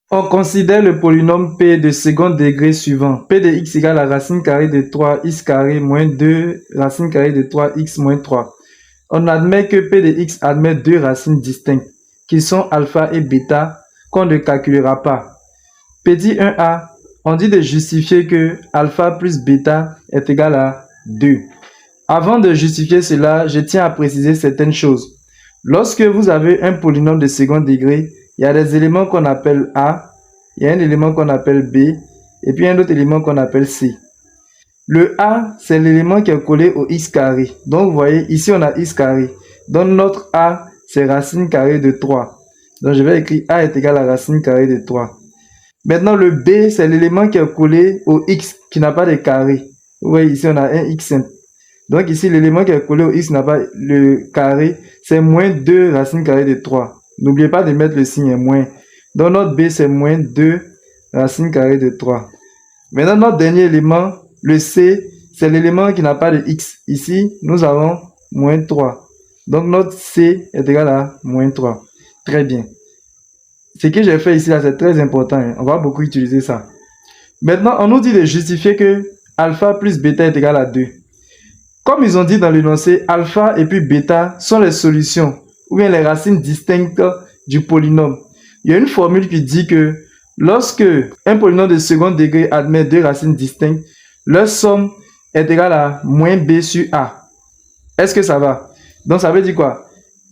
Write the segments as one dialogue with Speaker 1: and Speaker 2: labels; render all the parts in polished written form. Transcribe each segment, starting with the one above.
Speaker 1: On considère le polynôme P de second degré suivant. P de x égale la racine carrée de 3x carré moins 2 racine carrée de 3x moins 3. On admet que P de x admet deux racines distinctes, qui sont alpha et bêta, qu'on ne calculera pas. Petit 1a, on dit de justifier que alpha plus bêta est égal à 2. Avant de justifier cela, je tiens à préciser certaines choses. Lorsque vous avez un polynôme de second degré, il y a des éléments qu'on appelle A, il y a un élément qu'on appelle B, et puis un autre élément qu'on appelle C. Le A, c'est l'élément qui est collé au x carré. Donc, vous voyez, ici, on a x carré. Donc, notre A, c'est racine carrée de 3. Donc, je vais écrire A est égal à racine carrée de 3. Maintenant, le B, c'est l'élément qui est collé au x, qui n'a pas de carré. Vous voyez, ici, on a un x simple. Donc, ici, l'élément qui est collé au x n'a pas le carré, c'est moins 2 racine carrée de 3. N'oubliez pas de mettre le signe moins. Donc, notre B, c'est moins 2 racine carrée de 3. Maintenant, notre dernier élément, le C, c'est l'élément qui n'a pas de x. Ici, nous avons moins 3. Donc, notre C est égal à moins 3. Très bien. Ce que j'ai fait ici, là, c'est très important. On va beaucoup utiliser ça. Maintenant, on nous dit de justifier que alpha plus bêta est égal à 2. Comme ils ont dit dans l'énoncé, alpha et puis bêta sont les solutions, ou bien les racines distinctes du polynôme. Il y a une formule qui dit que lorsque un polynôme de second degré admet deux racines distinctes, leur somme est égale à moins b sur a. Est-ce que ça va? Donc ça veut dire quoi?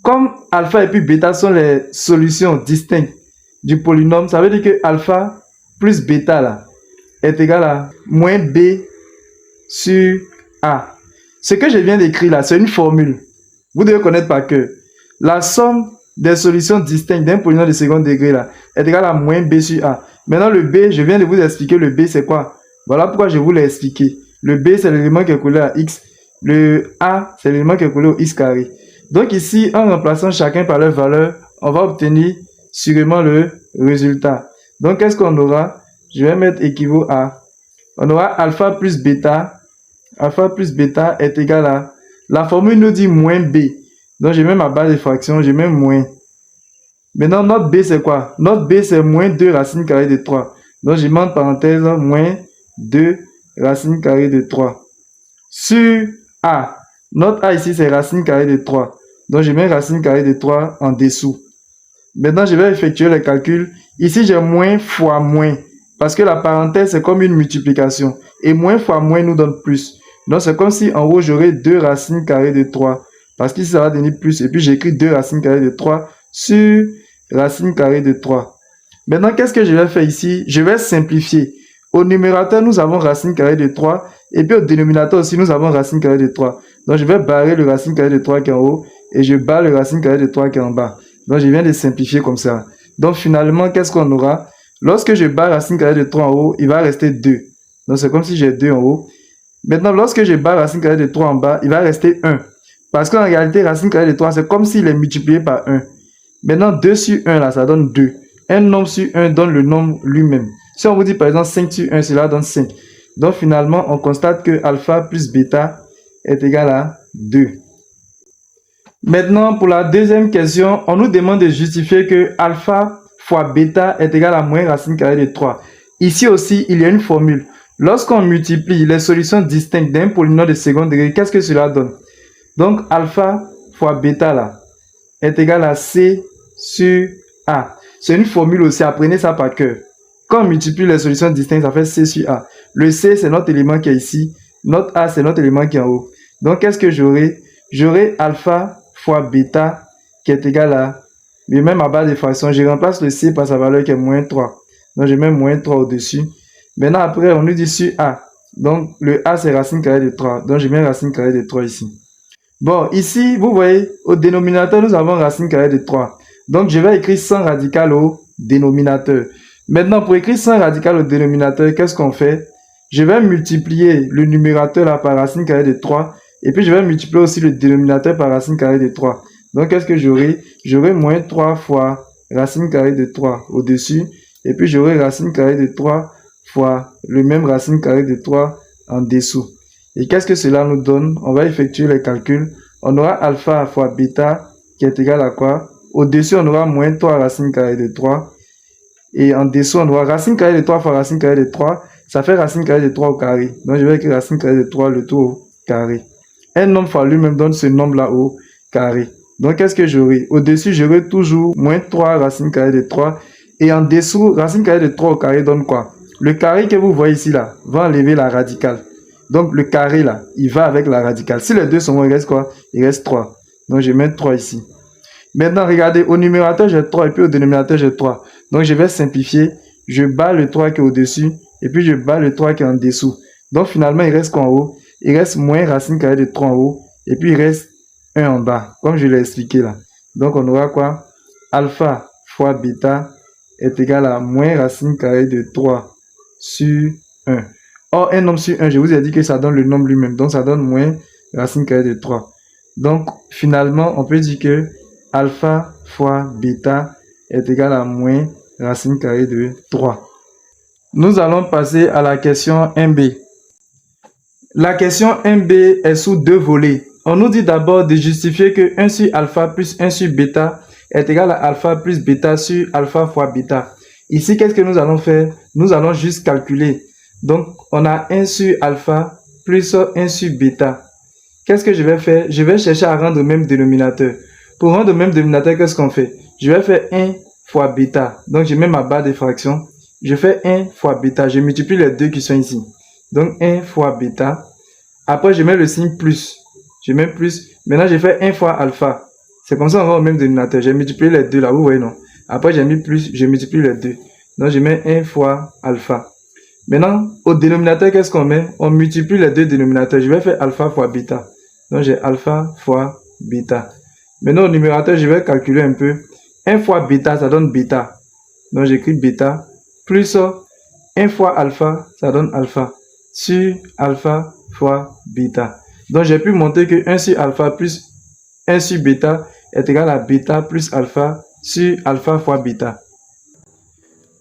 Speaker 1: Comme alpha et puis bêta sont les solutions distinctes du polynôme, ça veut dire que alpha plus bêta là est égal à moins b sur a. Ce que je viens d'écrire là, c'est une formule. Vous devez connaître par cœur. La somme des solutions distinctes d'un polynôme de second degré là est égale à moins b sur a. Maintenant, le b, je viens de vous expliquer le b, c'est quoi? Voilà pourquoi je vous l'ai expliqué. Le b, c'est l'élément qui est collé à x. Le a, c'est l'élément qui est collé au x carré. Donc ici, en remplaçant chacun par leur valeur, on va obtenir sûrement le résultat. Donc, qu'est-ce qu'on aura? Je vais mettre équivaut à... On aura alpha plus bêta. Alpha plus bêta est égal à... La formule nous dit moins b. Donc, je mets ma base de fraction, je mets moins. Maintenant, notre b, c'est quoi? Notre b, c'est moins 2 racine carrée de 3. Donc, je mets en parenthèse moins 2 racine carrée de 3. Sur a. Notre a ici, c'est racine carrée de 3. Donc, je mets racine carrée de 3 en dessous. Maintenant, je vais effectuer les calculs. Ici, j'ai moins fois moins. Parce que la parenthèse, c'est comme une multiplication. Et moins fois moins nous donne plus. Donc, c'est comme si en haut, j'aurais 2 racines carrées de 3. Parce qu'ici, ça va donner plus. Et puis, j'écris 2 racines carrées de 3 sur racine carrée de 3. Maintenant, qu'est-ce que je vais faire ici? Je vais simplifier. Au numérateur, nous avons racine carrée de 3. Et puis, au dénominateur aussi, nous avons racine carrée de 3. Donc, je vais barrer le racine carrée de 3 qui est en haut. Et je barre le racine carrée de 3 qui est en bas. Donc, je viens de simplifier comme ça. Donc, finalement, qu'est-ce qu'on aura? Lorsque je barre racine carrée de 3 en haut, il va rester 2. Donc, c'est comme si j'ai 2 en haut. Maintenant, lorsque je barre racine carrée de 3 en bas, il va rester 1. Parce qu'en réalité, racine carrée de 3, c'est comme s'il est multiplié par 1. Maintenant, 2 sur 1, là, ça donne 2. Un nombre sur 1 donne le nombre lui-même. Si on vous dit, par exemple, 5 sur 1, cela donne 5. Donc, finalement, on constate que alpha plus bêta est égal à 2. Maintenant, pour la deuxième question, on nous demande de justifier que alpha fois bêta est égal à moins racine carrée de 3. Ici aussi, il y a une formule. Lorsqu'on multiplie les solutions distinctes d'un polynôme de second degré, qu'est-ce que cela donne? Donc, alpha fois bêta là est égal à c sur a. C'est une formule aussi, apprenez ça par cœur. Quand on multiplie les solutions distinctes, ça fait c sur a. Le c, c'est notre élément qui est ici. Notre a, c'est notre élément qui est en haut. Donc, qu'est-ce que j'aurai? J'aurai alpha fois bêta qui est égal à... Mais même à base de fraction, je remplace le c par sa valeur qui est moins 3. Donc, je mets moins 3 au-dessus. Maintenant, après, on nous dit sur a. Donc, le a, c'est racine carrée de 3. Donc, je mets racine carrée de 3 ici. Bon, ici, vous voyez, au dénominateur, nous avons racine carrée de 3. Donc, je vais écrire 100 radical au dénominateur. Maintenant, pour écrire 100 radical au dénominateur, qu'est-ce qu'on fait? Je vais multiplier le numérateur là par racine carrée de 3. Et puis, je vais multiplier aussi le dénominateur par racine carrée de 3. Donc, qu'est-ce que j'aurai? J'aurai moins 3 fois racine carrée de 3 au-dessus. Et puis, j'aurai racine carrée de 3 fois le même racine carrée de 3 en dessous. Et qu'est-ce que cela nous donne? On va effectuer les calculs. On aura alpha fois bêta qui est égal à quoi? Au-dessus, on aura moins 3 racine carrée de 3. Et en dessous, on doit racine carrée de 3 fois racine carrée de 3. Ça fait racine carrée de 3 au carré. Donc, je vais écrire racine carrée de 3, le tout au carré. Un nombre fois lui-même donne ce nombre-là au carré. Donc, qu'est-ce que j'aurai? Au-dessus, j'aurai toujours moins 3 racine carrée de 3. Et en dessous, racine carrée de 3 au carré donne quoi? Le carré que vous voyez ici, là, va enlever la radicale. Donc, le carré, là, il va avec la radicale. Si les deux sont bons, il reste quoi? Il reste 3. Donc, je mets 3 ici. Maintenant, regardez, au numérateur, j'ai 3 et puis au dénominateur, j'ai 3. Donc, je vais simplifier. Je bats le 3 qui est au-dessus et puis je bats le 3 qui est en dessous. Donc, finalement, il reste quoi en haut? Il reste moins racine carrée de 3 en haut et puis il reste 1 en bas, comme je l'ai expliqué là. Donc, on aura quoi? Alpha fois bêta est égal à moins racine carrée de 3 sur 1. Or, un nombre sur 1, je vous ai dit que ça donne le nombre lui-même. Donc, ça donne moins racine carrée de 3. Donc, finalement, on peut dire que alpha fois bêta est égal à moins racine carrée de 3. Nous allons passer à la question 1b. La question 1b est sous deux volets. On nous dit d'abord de justifier que 1 sur alpha plus 1 sur bêta est égal à alpha plus bêta sur alpha fois bêta. Ici, qu'est-ce que nous allons faire? Nous allons juste calculer. Donc, on a 1 sur alpha plus 1 sur bêta. Qu'est-ce que je vais faire? Je vais chercher à rendre au même dénominateur. Pour rendre au même dénominateur, qu'est-ce qu'on fait? Je vais faire 1 fois bêta. Donc, je mets ma barre des fractions. Je fais 1 fois bêta. Je multiplie les deux qui sont ici. Donc, 1 fois bêta. Après, je mets le signe plus. Je mets plus. Maintenant, je fais 1 fois alpha. C'est comme ça qu'on va au même dénominateur. J'ai multiplié les deux là. Vous voyez, non? Après, j'ai mis plus. Je multiplie les deux. Donc, je mets 1 fois alpha. Maintenant, au dénominateur, qu'est-ce qu'on met? On multiplie les deux dénominateurs. Je vais faire alpha fois bêta. Donc, j'ai alpha fois bêta. Maintenant, au numérateur, je vais calculer un peu. 1 fois bêta, ça donne bêta. Donc, j'écris bêta. Plus 1 fois alpha, ça donne alpha. Sur alpha fois bêta. Donc, j'ai pu montrer que 1 sur alpha plus 1 sur bêta est égal à bêta plus alpha sur alpha fois bêta.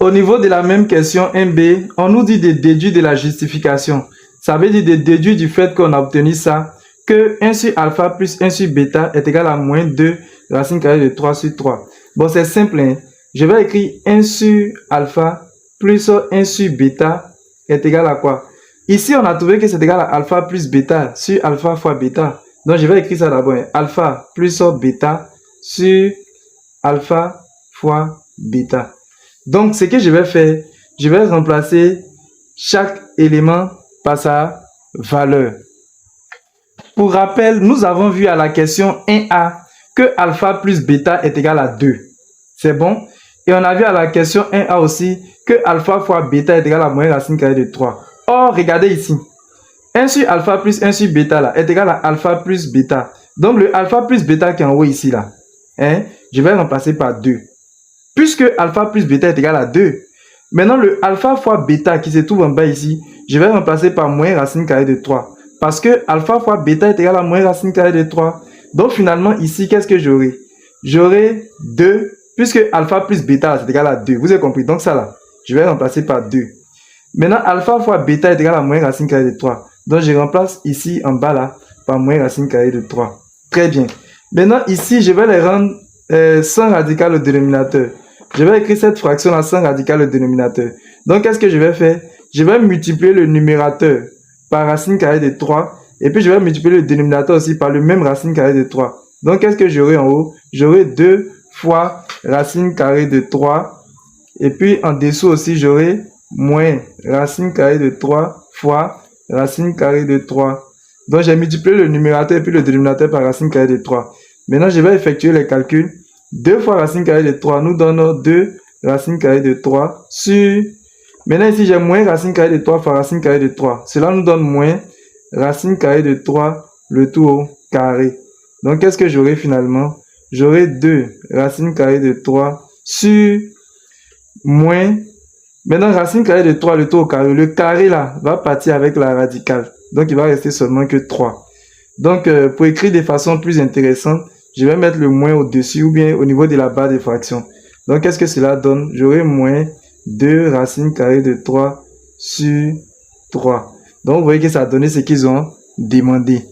Speaker 1: Au niveau de la même question 1b, on nous dit de déduire de la justification. Ça veut dire de déduire du fait qu'on a obtenu ça, que 1 sur alpha plus 1 sur bêta est égal à moins 2 racine carrée de 3 sur 3. Bon, c'est simple, hein? Je vais écrire 1 sur alpha plus 1 sur bêta est égal à quoi? Ici, on a trouvé que c'est égal à alpha plus bêta sur alpha fois bêta. Donc, je vais écrire ça d'abord. Hein? Alpha plus bêta sur alpha fois bêta. Donc, ce que je vais faire, je vais remplacer chaque élément par sa valeur. Pour rappel, nous avons vu à la question 1a que alpha plus bêta est égal à 2. C'est bon? Et on a vu à la question 1a aussi que alpha fois bêta est égal à moins racine carrée de 3. Or, regardez ici. 1 sur alpha plus 1 sur bêta là, est égal à alpha plus bêta. Donc, le alpha plus bêta qui est en haut ici, là, hein, je vais remplacer par 2. Puisque alpha plus bêta est égal à 2, maintenant le alpha fois bêta qui se trouve en bas ici, je vais remplacer par moins racine carrée de 3. Parce que alpha fois bêta est égal à moins racine carrée de 3. Donc finalement ici, qu'est-ce que j'aurai? J'aurai 2, puisque alpha plus bêta c'est égal à 2. Vous avez compris? Donc ça là, je vais remplacer par 2. Maintenant alpha fois bêta est égal à moins racine carrée de 3. Donc je remplace ici en bas là par moins racine carrée de 3. Très bien. Maintenant ici, je vais les rendre sans radical au dénominateur. Je vais écrire cette fraction-là sans radical au dénominateur. Donc, qu'est-ce que je vais faire? Je vais multiplier le numérateur par racine carrée de 3. Et puis, je vais multiplier le dénominateur aussi par le même racine carrée de 3. Donc, qu'est-ce que j'aurai en haut? J'aurai 2 fois racine carrée de 3. Et puis, en dessous aussi, j'aurai moins racine carrée de 3 fois racine carrée de 3. Donc, j'ai multiplié le numérateur et puis le dénominateur par racine carrée de 3. Maintenant, je vais effectuer les calculs. 2 fois racine carrée de 3 nous donne 2 racine carrée de 3 sur... Maintenant ici j'ai moins racine carrée de 3 fois racine carrée de 3. Cela nous donne moins racine carrée de 3 le tout au carré. Donc qu'est-ce que j'aurai finalement? J'aurai 2 racine carrée de 3 sur moins... Maintenant racine carrée de 3 le tout au carré. Le carré là va partir avec la radicale. Donc il va rester seulement que 3. Donc pour écrire de façon plus intéressante, je vais mettre le moins au-dessus ou bien au niveau de la barre des fractions. Donc, qu'est-ce que cela donne? J'aurai moins 2 racine carrée de 3 sur 3. Donc, vous voyez que ça a donné ce qu'ils ont demandé.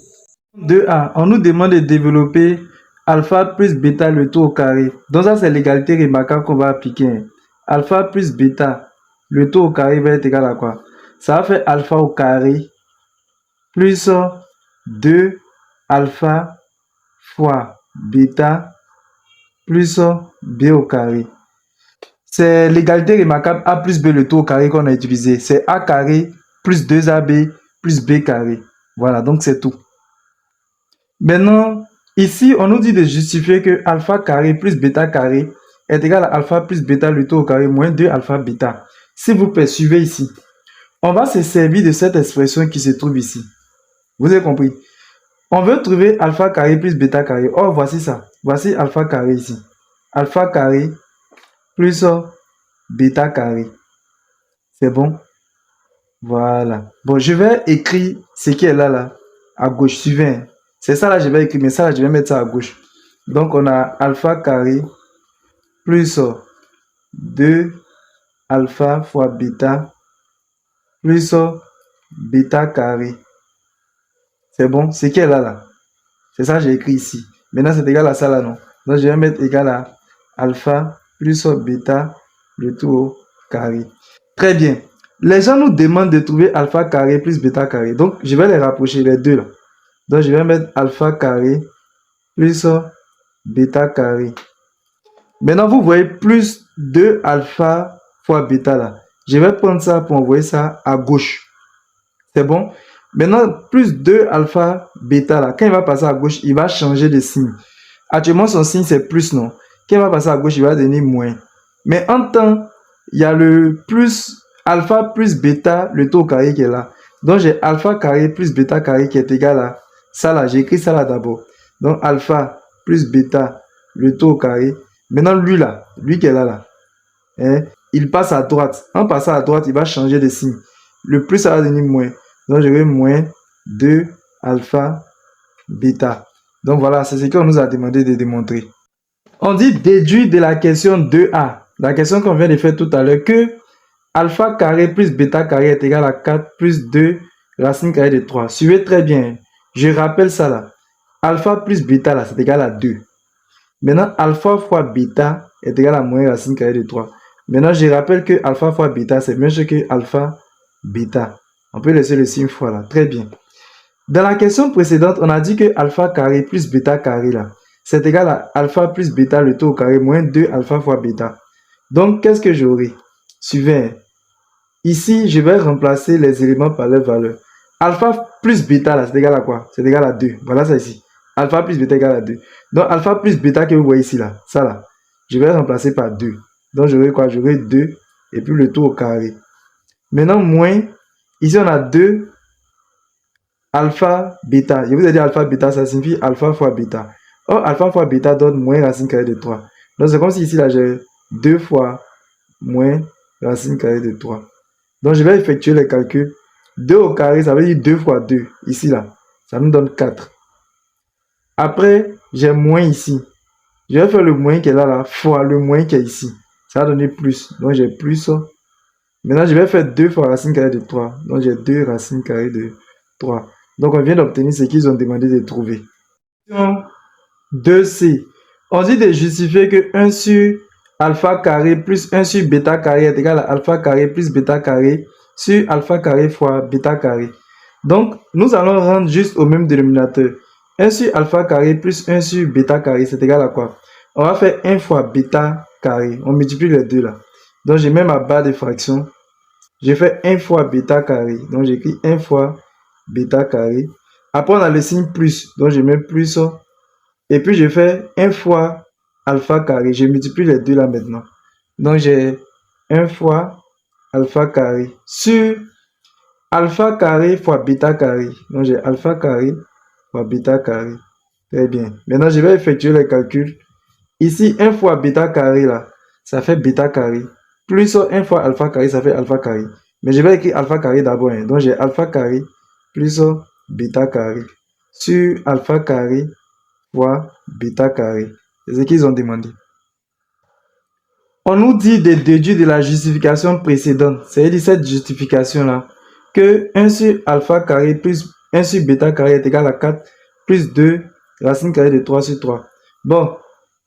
Speaker 1: 2a, on nous demande de développer alpha plus bêta le tout au carré. Donc, ça, c'est l'égalité remarquable qu'on va appliquer. alpha plus bêta, le tout au carré va être égal à quoi? Ça va faire alpha au carré plus 2 alpha fois bêta plus b au carré. C'est l'égalité remarquable a plus b le tout au carré qu'on a utilisé. C'est a carré plus 2ab plus b carré. Voilà, donc c'est tout. Maintenant, ici, on nous dit de justifier que alpha carré plus bêta carré est égal à alpha plus bêta le tout au carré moins 2 alpha bêta. S'il vous plaît, suivez ici. On va se servir de cette expression qui se trouve ici. Vous avez compris? On veut trouver alpha carré plus bêta carré. Oh, voici ça. Voici alpha carré ici. Alpha carré plus bêta carré. C'est bon? Voilà. Bon, je vais écrire ce qui est là, à gauche. Suivez. C'est ça là, je vais écrire, mais ça là, je vais mettre ça à gauche. Donc, on a alpha carré plus 2 alpha fois bêta plus bêta carré. C'est bon? Ce qui est là. C'est ça que j'ai écrit ici. Maintenant, c'est égal à ça là, non? Donc, je vais mettre égal à alpha plus bêta le tout au carré. Très bien. Les gens nous demandent de trouver alpha carré plus bêta carré. Donc, je vais les rapprocher, les deux là. Donc, je vais mettre alpha carré plus bêta carré. Maintenant, vous voyez plus 2 alpha fois bêta là. Je vais prendre ça pour envoyer ça à gauche. C'est bon? Maintenant, plus 2 alpha bêta là. Quand il va passer à gauche, il va changer de signe. Actuellement, son signe c'est plus, non? Quand il va passer à gauche, il va devenir moins. Mais en temps, il y a le plus alpha plus bêta, le tout au carré qui est là. Donc, j'ai alpha carré plus bêta carré qui est égal à ça là. J'ai écrit ça là d'abord. Donc, alpha plus bêta, le tout au carré. Maintenant, lui là, lui qui est là, hein, il passe à droite. En passant à droite, il va changer de signe. Le plus, ça va devenir moins. Donc, je vais moins 2 alpha bêta. Donc, voilà, c'est ce qu'on nous a demandé de démontrer. On dit déduire de la question 2a, la question qu'on vient de faire tout à l'heure, que alpha carré plus bêta carré est égal à 4 plus 2 racine carrée de 3. Suivez très bien. Je rappelle ça là. Alpha plus bêta là, c'est égal à 2. Maintenant, alpha fois bêta est égal à moins racine carrée de 3. Maintenant, je rappelle que alpha fois bêta, c'est même chose que alpha bêta. On peut laisser le signe fois là. Très bien. Dans la question précédente, on a dit que alpha carré plus bêta carré là, c'est égal à alpha plus bêta le tout au carré moins 2 alpha fois bêta. Donc, qu'est-ce que j'aurai? Suivez. Ici, je vais remplacer les éléments par leur valeur. Alpha plus bêta là, c'est égal à quoi? C'est égal à 2. Voilà ça ici. Alpha plus bêta égal à 2. Donc, alpha plus bêta que vous voyez ici là, ça là, je vais remplacer par 2. Donc, j'aurai quoi? J'aurai 2 et puis le tout au carré. Maintenant, moins, ici on a 2 alpha bêta. Je vous ai dit alpha bêta, ça signifie alpha fois bêta. Or, alpha fois bêta donne moins racine carrée de 3. Donc, c'est comme si ici là, j'ai 2 fois moins racine carrée de 3. Donc, je vais effectuer les calculs. 2 au carré, ça veut dire 2 fois 2. Ici, là, ça nous donne 4. Après, j'ai moins ici. Je vais faire le moins qui est là, fois le moins qui est ici. Ça va donner plus. Donc, j'ai plus. Maintenant, je vais faire 2 fois racine carrée de 3. Donc, j'ai 2 racines carrées de 3. Donc, on vient d'obtenir ce qu'ils ont demandé de trouver. 2C. On dit de justifier que 1 sur alpha carré plus 1 sur bêta carré est égal à alpha carré plus bêta carré sur alpha carré fois bêta carré. Donc, nous allons rendre juste au même dénominateur. 1 sur alpha carré plus 1 sur bêta carré, c'est égal à quoi? On va faire 1 fois bêta carré. On multiplie les deux là. Donc, je mets ma barre de fraction. Je fais 1 fois bêta carré. Donc, j'écris 1 fois bêta carré. Après, on a le signe plus. Donc, je mets plus. Et puis, je fais 1 fois alpha carré. Je multiplie les deux là maintenant. Donc, j'ai 1 fois alpha carré sur alpha carré fois bêta carré. Donc, j'ai alpha carré fois bêta carré. Très bien. Maintenant, je vais effectuer les calculs. Ici, 1 fois bêta carré là, ça fait bêta carré. Plus 1 fois alpha carré, ça fait alpha carré. Mais je vais écrire alpha carré d'abord. Hein. Donc, j'ai alpha carré plus bêta carré sur alpha carré fois bêta carré. C'est ce qu'ils ont demandé. On nous dit de déduire de la justification précédente, c'est-à-dire cette justification-là, que 1 sur alpha carré plus 1 sur bêta carré est égal à 4 plus 2 racine carrée de 3 sur 3. Bon,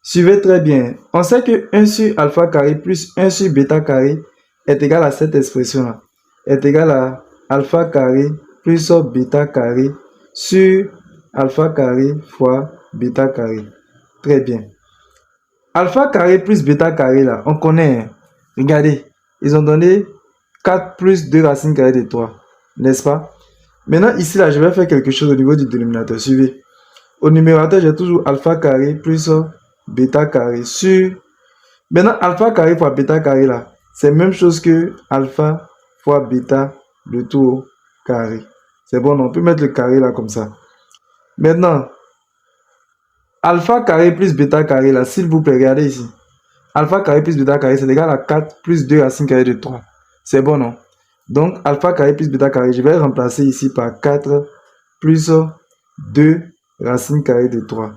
Speaker 1: Suivez très bien. On sait que 1 sur alpha carré plus 1 sur bêta carré est égal à cette expression-là. Est égal à alpha carré plus bêta carré sur alpha carré fois bêta carré. Très bien. Alpha carré plus bêta carré, là, on connaît. Hein? Regardez, ils ont donné 4 plus 2 racines carrées de 3. N'est-ce pas? Maintenant, ici, là, je vais faire quelque chose au niveau du dénominateur. Suivez. Au numérateur, j'ai toujours alpha carré plus bêta carré sur... Maintenant, alpha carré fois bêta carré, là, c'est la même chose que alpha fois bêta, le tout au carré. C'est bon, on peut mettre le carré là comme ça. Maintenant, alpha carré plus bêta carré, là, s'il vous plaît, regardez ici. Alpha carré plus bêta carré, c'est égal à 4 plus 2 racines carrées de 3. C'est bon, non? Donc, alpha carré plus bêta carré, je vais remplacer ici par 4 plus 2 racines carrées de 3.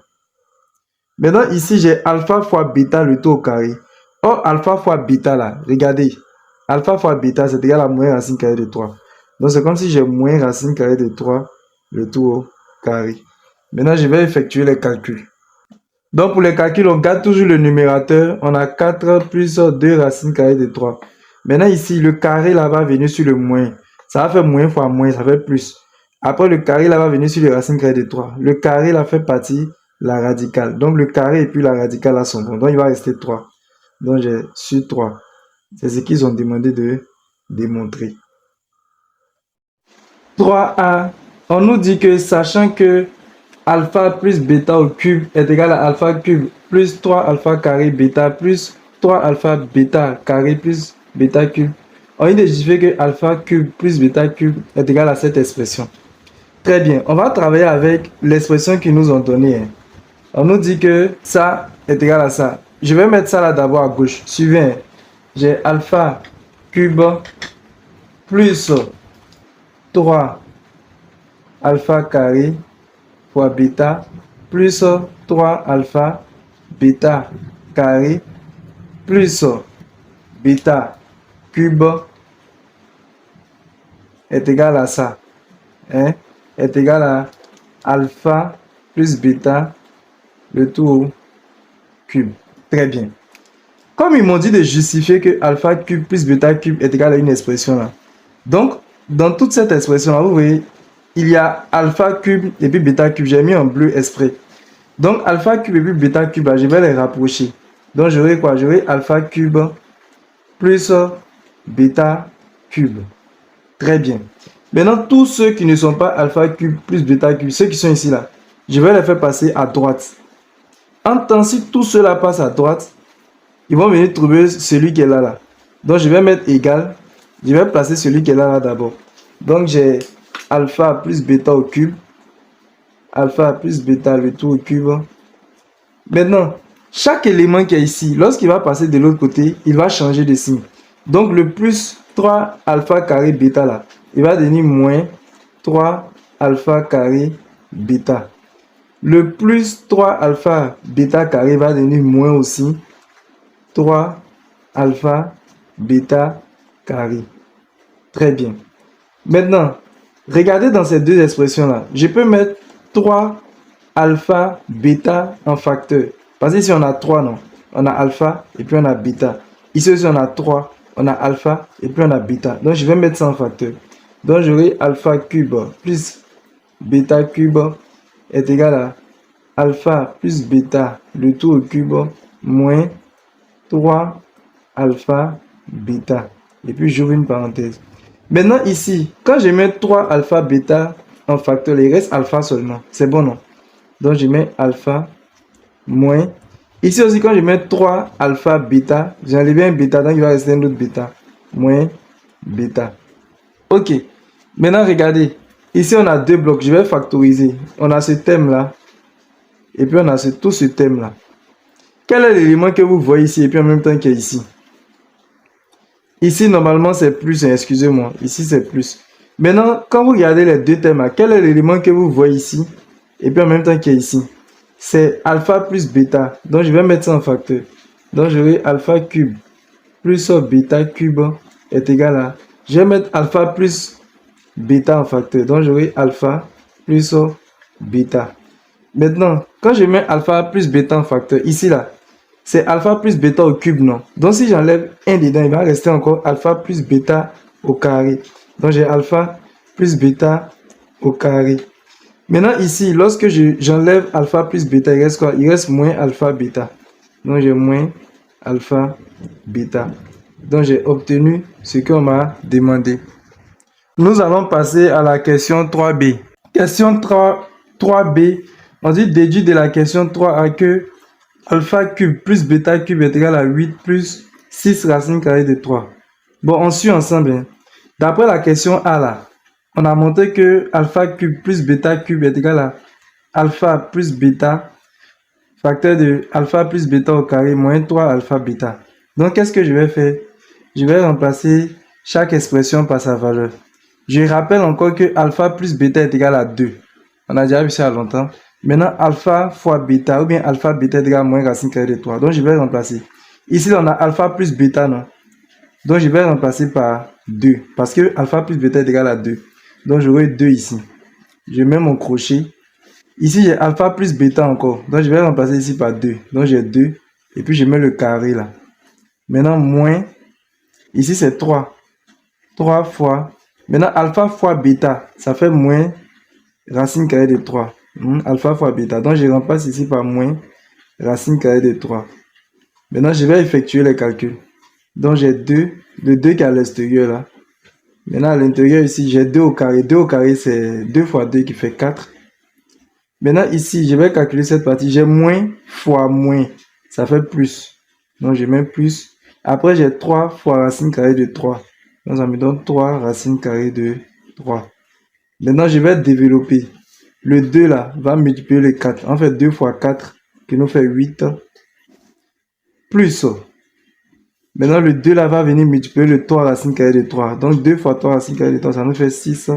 Speaker 1: Maintenant, ici, j'ai alpha fois bêta, le tout au carré. Or, alpha fois bêta, là, regardez. Alpha fois bêta, c'est égal à moins racine carrée de 3. Donc, c'est comme si j'ai moins racine carrée de 3, le tout au carré. Maintenant, je vais effectuer les calculs. Donc, pour les calculs, on garde toujours le numérateur. On a 4 plus 2 racines carrées de 3. Maintenant, ici, le carré là va venir sur le moins. Ça va faire moins fois moins, ça fait plus. Après, le carré là va venir sur les racines carrées de 3. Le carré là fait partie de la radicale. Donc, le carré et puis la radicale là sont bons. Donc, il va rester 3. Donc, j'ai sur 3. C'est ce qu'ils ont demandé de démontrer. 3a, on nous dit que sachant que alpha plus bêta au cube est égal à alpha cube plus 3 alpha carré bêta plus 3 alpha bêta carré plus bêta cube, on vient de justifier que alpha cube plus bêta cube est égal à cette expression. Très bien, on va travailler avec l'expression qu'ils nous ont donnée. Hein. On nous dit que ça est égal à ça. Je vais mettre ça là d'abord à gauche. Suivez, j'ai alpha cube plus 3 alpha carré fois bêta plus 3 alpha bêta carré plus bêta cube est égal à ça. Hein, est égal à alpha plus bêta le tout au cube. Très bien. Comme ils m'ont dit de justifier que alpha cube plus bêta cube est égal à une expression là. Donc, dans toute cette expression là, vous voyez, il y a alpha cube et puis bêta cube. J'ai mis en bleu exprès. Donc, alpha cube et puis bêta cube, là, je vais les rapprocher. Donc, j'aurai quoi? J'aurai alpha cube plus bêta cube. Très bien. Maintenant, tous ceux qui ne sont pas alpha cube plus bêta cube, ceux qui sont ici là, je vais les faire passer à droite. En tant si tout cela passe à droite, ils vont venir trouver celui qui est là, là. Donc, je vais mettre égal. Je vais placer celui qui est là, là d'abord. Donc, j'ai alpha plus bêta au cube. Alpha plus bêta le tout au cube. Maintenant, chaque élément qui est ici, lorsqu'il va passer de l'autre côté, il va changer de signe. Donc, le plus 3 alpha carré bêta là, il va devenir moins 3 alpha carré bêta. Le plus 3 alpha bêta carré va devenir moins aussi 3 alpha bêta carré. Très bien. Maintenant, regardez dans ces deux expressions-là. Je peux mettre 3 alpha bêta en facteur. Parce qu'ici, on a 3, non? On a alpha et puis on a bêta. Ici aussi, on a 3, on a alpha et puis on a bêta. Donc, je vais mettre ça en facteur. Donc, j'aurai alpha cube plus bêta cube est égal à alpha plus bêta, le tout au cube, moins 3 alpha bêta. Et puis, j'ouvre une parenthèse. Maintenant, ici, quand je mets 3 alpha bêta en facteur, il reste alpha seulement. C'est bon, non? Donc, je mets alpha moins. Ici aussi, quand je mets 3 alpha bêta, j'enlève un bêta, donc il va rester un autre bêta. Moins bêta. Ok. Maintenant, regardez. Ici, on a deux blocs. Je vais factoriser. On a ce thème-là. Et puis, on a tout ce thème-là. Quel est l'élément que vous voyez ici et puis en même temps qu'il y a ici? Ici, normalement, c'est plus. Excusez-moi. Ici, c'est plus. Maintenant, quand vous regardez les deux thèmes-là, quel est l'élément que vous voyez ici et puis en même temps qu'il y a ici? C'est alpha plus bêta. Donc, je vais mettre ça en facteur. Donc, j'aurai alpha cube plus bêta cube est égal à... Je vais mettre alpha plus bêta en facteur. Donc, j'aurai alpha plus bêta. Maintenant, quand je mets alpha plus bêta en facteur, ici, là, c'est alpha plus bêta au cube, non? Donc, si j'enlève 1 dedans, il va rester encore alpha plus bêta au carré. Donc, j'ai alpha plus bêta au carré. Maintenant, ici, lorsque j'enlève alpha plus bêta, il reste quoi? Il reste moins alpha bêta. Donc, j'ai moins alpha bêta. Donc, j'ai obtenu ce qu'on m'a demandé. Nous allons passer à la question 3b. Question 3b, on dit déduire de la question 3a que alpha cube plus bêta cube est égal à 8 plus 6 racine carrée de 3. Bon, on suit ensemble. Hein. D'après la question A là, on a montré que alpha cube plus bêta cube est égal à alpha plus bêta, facteur de alpha plus bêta au carré moins 3 alpha bêta. Donc, qu'est-ce que je vais faire? Je vais remplacer chaque expression par sa valeur. Je rappelle encore que alpha plus bêta est égal à 2. On a déjà vu ça longtemps. Maintenant, alpha fois bêta ou bien alpha bêta est égal à moins racine carrée de 3. Donc, je vais remplacer. Ici, on a alpha plus bêta, non? Donc, je vais remplacer par 2. Parce que alpha plus bêta est égal à 2. Donc, j'aurai 2 ici. Je mets mon crochet. Ici, j'ai alpha plus bêta encore. Donc, je vais remplacer ici par 2. Donc, j'ai 2. Et puis, je mets le carré là. Maintenant, moins. Ici, c'est 3. 3 fois. Maintenant, alpha fois bêta, ça fait moins racine carrée de 3. Alpha fois bêta. Donc, je remplace ici par moins racine carrée de 3. Maintenant, je vais effectuer les calculs. Donc, j'ai 2. Le 2 qui est à l'extérieur là. Maintenant, à l'intérieur ici, j'ai 2 au carré. 2 au carré, c'est 2 fois 2 qui fait 4. Maintenant, ici, je vais calculer cette partie. J'ai moins fois moins. Ça fait plus. Donc, je mets plus. Après, j'ai 3 fois racine carrée de 3. Donc, ça me donne 3 racine carrée de 3. Maintenant, je vais développer. Le 2 là va multiplier le 4. En fait, 2 fois 4 qui nous fait 8. Plus. Maintenant, le 2 là va venir multiplier le 3 racine carrée de 3. Donc, 2 fois 3 racine carrée de 3, ça nous fait 6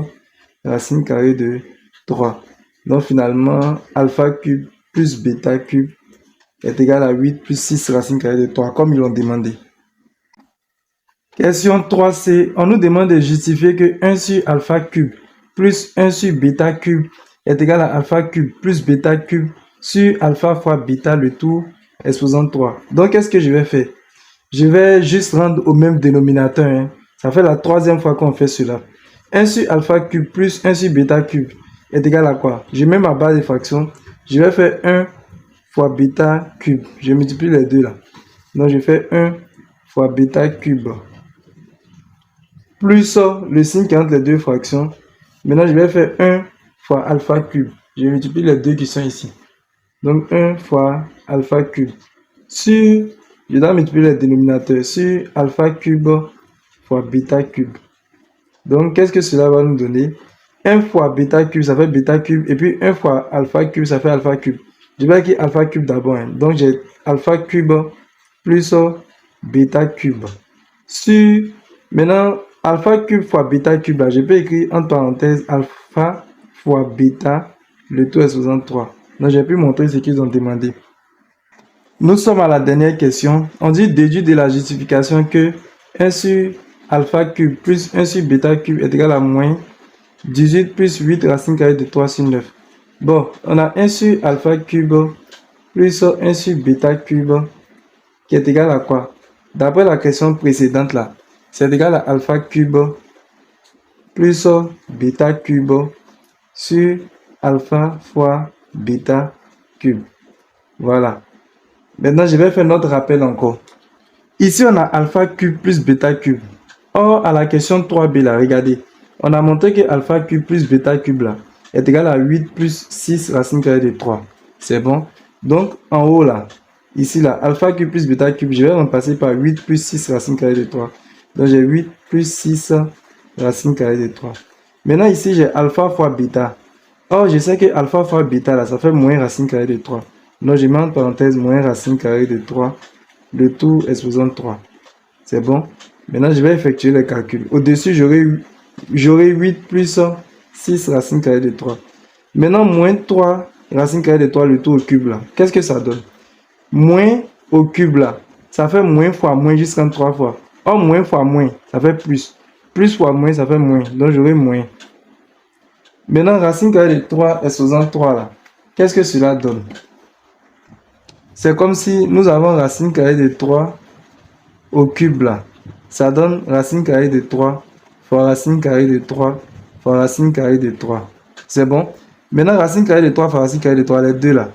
Speaker 1: racine carrée de 3. Donc, finalement, alpha cube plus bêta cube est égal à 8 plus 6 racine carrée de 3, comme ils l'ont demandé. Question 3c. On nous demande de justifier que 1 sur alpha cube plus 1 sur bêta cube est égal à alpha cube plus bêta cube sur alpha fois bêta, le tout exposant 3. Donc, qu'est-ce que je vais faire? Je vais juste rendre au même dénominateur. Hein. Ça fait la troisième fois qu'on fait cela. 1 sur alpha cube plus 1 sur bêta cube est égal à quoi? Je mets ma base de fraction. Je vais faire 1 fois bêta cube. Je multiplie les deux là. Donc, je fais 1 fois bêta cube plus le signe qui entre les deux fractions. Maintenant, je vais faire 1 fois alpha cube. Je multiplie les deux qui sont ici. Donc, 1 fois alpha cube sur, je dois multiplier les dénominateurs, sur alpha cube fois bêta cube. Donc, qu'est-ce que cela va nous donner? 1 fois bêta cube, ça fait bêta cube. Et puis, 1 fois alpha cube, ça fait alpha cube. Je vais écrire alpha cube d'abord. Hein. Donc, j'ai alpha cube plus bêta cube. Sur, maintenant, alpha cube fois bêta cube, là, je peux écrire entre parenthèses alpha fois bêta, le tout est 63. Donc, j'ai pu montrer ce qu'ils ont demandé. Nous sommes à la dernière question. On dit déduire de la justification que 1 sur alpha cube plus 1 sur bêta cube est égal à moins 18 plus 8 racine carrée de 3 sur 9. Bon, on a 1 sur alpha cube plus 1 sur bêta cube qui est égal à quoi? D'après la question précédente là, c'est égal à alpha cube plus bêta cube sur alpha fois bêta cube. Voilà. Maintenant, je vais faire notre rappel encore. Ici, on a alpha cube plus bêta cube. Or, à la question 3b là, regardez. On a montré que alpha cube plus bêta cube là est égal à 8 plus 6 racine carrée de 3. C'est bon? Donc, en haut là, ici là, alpha cube plus bêta cube, je vais remplacer par 8 plus 6 racine carrée de 3. Donc, j'ai 8 plus 6 racine carrée de 3. Maintenant, ici, j'ai alpha fois bêta. Or, je sais que alpha fois bêta là, ça fait moins racine carrée de 3. Donc, je mets en parenthèse moins racine carrée de 3. Le tout exposant 3. C'est bon? Maintenant, je vais effectuer les calculs. Au-dessus, j'aurai 8 plus 6 racine carrée de 3. Maintenant, moins 3 racine carrée de 3, le tout au cube là. Qu'est-ce que ça donne? Moins au cube là, ça fait moins fois moins jusqu'en 3 fois. Or, moins fois moins, ça fait plus. Plus fois moins, ça fait moins. Donc, j'aurai moins. Maintenant, racine carrée de 3 exposant 3 là. Qu'est-ce que cela donne? c'est comme si nous avons racine carrée de 3 au cube là. Ça donne racine carrée de 3 fois racine carrée de 3 fois racine carrée de 3. C'est bon? Maintenant, racine carrée de 3 fois racine carrée de 3, les deux là.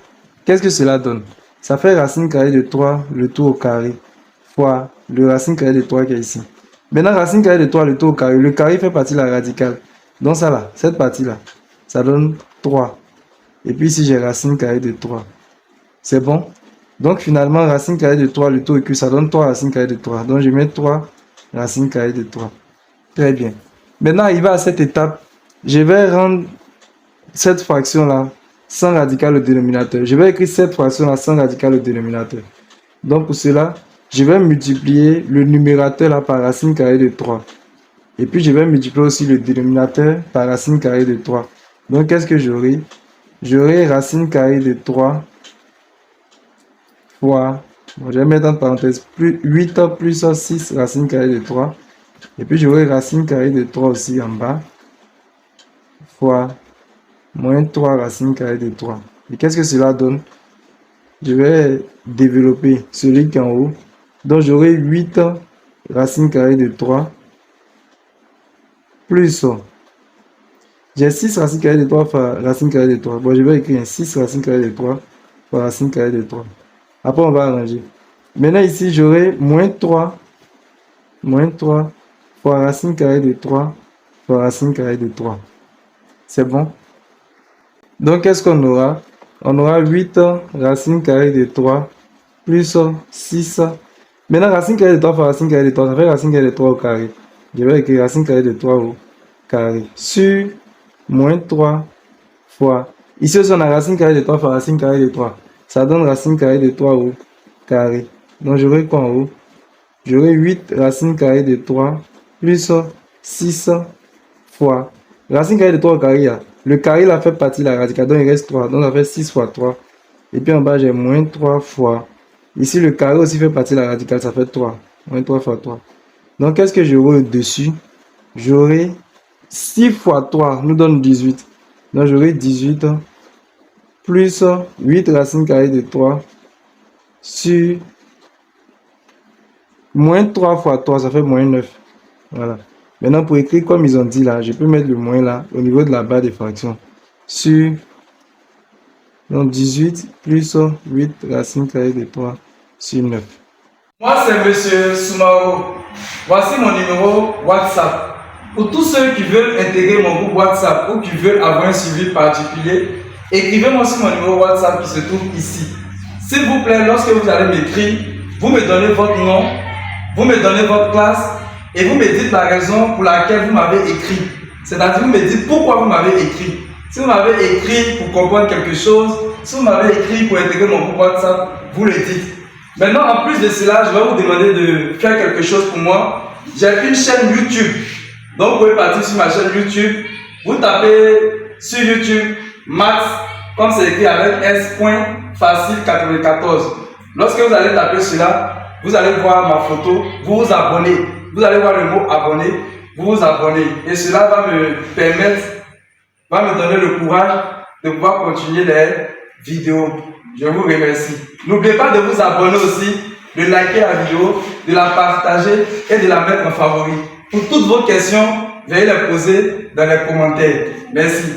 Speaker 1: Qu'est-ce que cela donne? Ça fait racine carrée de 3, le tout au carré, fois le racine carrée de 3 qui est ici. Maintenant, racine carrée de 3, le tout au carré. Le carré fait partie de la radicale. Donc ça là, cette partie-là, ça donne 3. Et puis ici, j'ai racine carrée de 3. C'est bon? Donc finalement, racine carrée de 3, le tout au cube, ça donne 3 racines carrées de 3. Donc je mets 3 racines carrées de 3. Très bien. Maintenant, arrivé à cette étape, je vais rendre cette fraction-là sans radical au dénominateur. Je vais écrire cette fraction-là sans radical au dénominateur. Donc pour cela, je vais multiplier le numérateur là par racine carrée de 3. Et puis je vais multiplier aussi le dénominateur par racine carrée de 3. Donc qu'est-ce que j'aurai? J'aurai racine carrée de 3 fois, bon, je vais mettre entre parenthèses, plus 8 plus 6 racine carrée de 3. Et puis j'aurai racine carrée de 3 aussi en bas, fois moins 3 racine carrée de 3. Et qu'est-ce que cela donne? Je vais développer celui qui est en haut. Donc j'aurai 8 racine carrée de 3 plus, j'ai 6 racine carrée de 3 fois racine carrée de 3. Bon, je vais écrire 6 racine carrée de 3 fois racine carrée de 3. Après, on va arranger. Maintenant, ici, j'aurai moins 3 fois racine carrée de 3 fois racine carrée de 3. C'est bon? Donc, qu'est-ce qu'on aura? On aura 8 racine carrée de 3 plus 6. Maintenant, racine carrée de 3 fois racine carrée de 3, ça fait racine carrée de 3 au carré. Je vais écrire racine carrée de 3 au carré sur moins 3 fois. Ici aussi, on a racine carrée de 3 fois racine carrée de 3. Ça donne racine carrée de 3 au carré. Donc, j'aurai quoi en haut? J'aurai 8 racine carrée de 3 plus 6 fois. Racine carrée de 3 au carré, là. Le carré, là, fait partie de la radicale. Donc, il reste 3. Donc, ça fait 6 fois 3. Et puis, en bas, j'ai moins 3 fois. Ici, le carré aussi fait partie de la radicale. Ça fait 3. Moins 3 fois 3. Donc, qu'est-ce que j'aurai au-dessus? J'aurai 6 fois 3 nous donne 18. Donc, j'aurai 18 plus 8 racine carrée de 3 sur moins 3 fois 3, ça fait moins 9. Voilà. Maintenant, pour écrire comme ils ont dit là, je peux mettre le moins là, au niveau de la barre des fractions. Sur donc 18 plus 8 racine carrée de 3 sur 9. Moi, c'est Monsieur Soumaro. Voici mon numéro WhatsApp. Pour tous ceux qui veulent intégrer mon groupe WhatsApp ou qui veulent avoir un suivi particulier, écrivez-moi sur mon numéro WhatsApp qui se trouve ici. S'il vous plaît, lorsque vous allez m'écrire, vous me donnez votre nom, vous me donnez votre classe et vous me dites la raison pour laquelle vous m'avez écrit. C'est-à-dire, vous me dites pourquoi vous m'avez écrit. Si vous m'avez écrit pour comprendre quelque chose, si vous m'avez écrit pour intégrer mon groupe WhatsApp, vous le dites. Maintenant, en plus de cela, je vais vous demander de faire quelque chose pour moi. J'ai une chaîne YouTube. Donc, vous pouvez partir sur ma chaîne YouTube. Vous tapez sur YouTube Max, comme c'est écrit avec S.Facile94. Lorsque vous allez taper cela, vous allez voir ma photo, vous vous abonnez. Vous allez voir le mot abonner, vous vous abonnez. Et cela va me permettre, va me donner le courage de pouvoir continuer les vidéos. Je vous remercie. N'oubliez pas de vous abonner aussi, de liker la vidéo, de la partager et de la mettre en favori. Pour toutes vos questions, veuillez les poser dans les commentaires. Merci.